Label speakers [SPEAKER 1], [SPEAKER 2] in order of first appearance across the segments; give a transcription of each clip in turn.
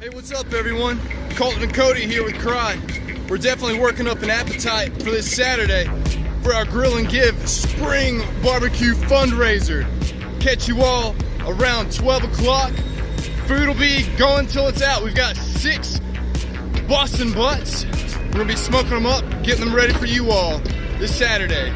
[SPEAKER 1] Hey, what's up everyone? Colton and Cody here with Cry. We're definitely working up an appetite for this Saturday for our Grill and Give Spring BBQ Fundraiser. Catch you all around 12 o'clock. Food will be going till it's out. We've got 6 Boston butts. We're gonna be smoking them up, getting them ready for you all this Saturday.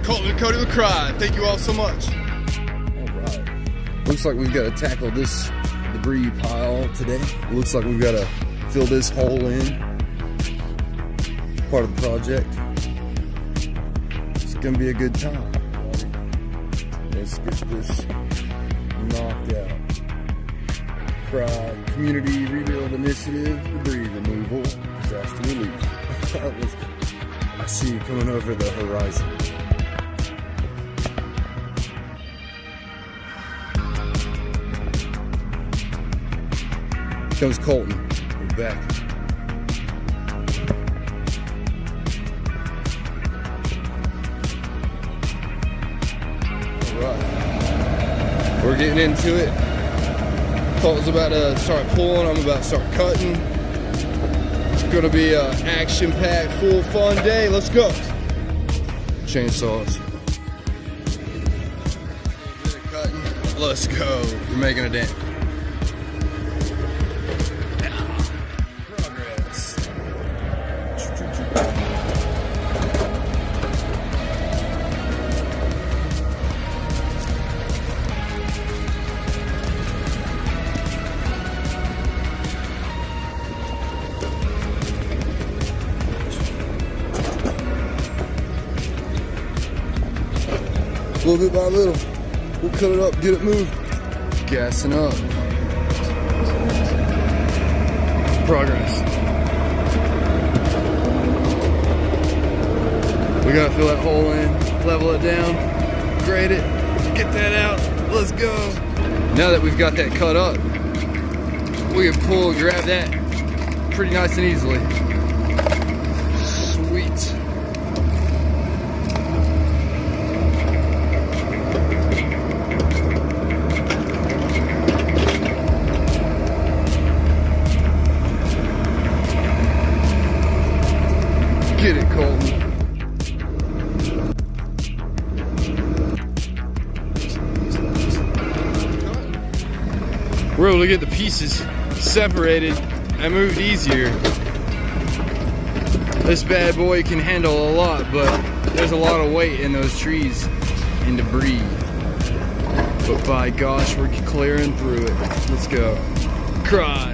[SPEAKER 1] Colton and Cody with Cry. Thank you all so much.
[SPEAKER 2] All right. Looks like we've got to tackle this debris pile today. Looks like we've got to fill this hole in. Part of the project. It's gonna be a good time. Let's get this knocked out. Cry Community Rebuild Initiative, debris removal, disaster relief. Let's go. I see you coming over the horizon. Comes Colton. We're back. Alright. We're getting into it. Colton's about to start pulling. I'm about to start cutting. It's gonna be an action-packed, full fun day. Let's go. Chainsaws. Cutting. Let's go. We're making a dent. Little bit by little, we'll cut it up, get it moved. Gassing up. Progress. We gotta fill that hole in, level it down, grade it, get that out, let's go. Now that we've got that cut up, we can pull and grab that pretty nice and easily. Sweet. Get it, Colton. We're able to get the pieces separated and moved easier. This bad boy can handle a lot, but there's a lot of weight in those trees and debris. But by gosh, we're clearing through it. Let's go. Cry.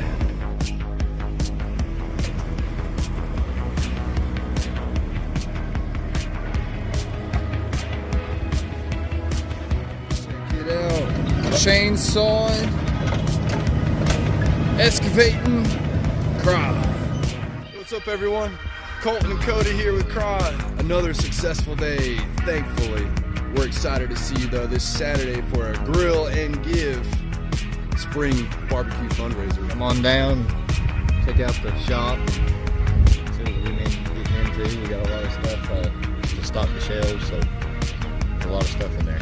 [SPEAKER 2] Chainsawing, excavating, Cry. What's up everyone? Colton and Cody here with Cry. Another successful day, thankfully. We're excited to see you though this Saturday for a Grill and Give Spring BBQ Fundraiser.
[SPEAKER 3] Come on down, check out the shop, see what we've been getting into. We got a lot of stuff to stock the shelves, so there's a lot of stuff in there.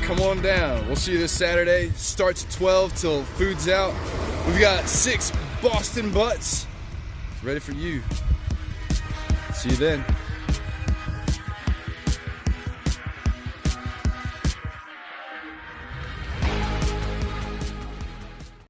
[SPEAKER 1] Come on down. We'll see you this Saturday. Starts at 12 till food's out. We've got 6 Boston butts ready for you. See you then.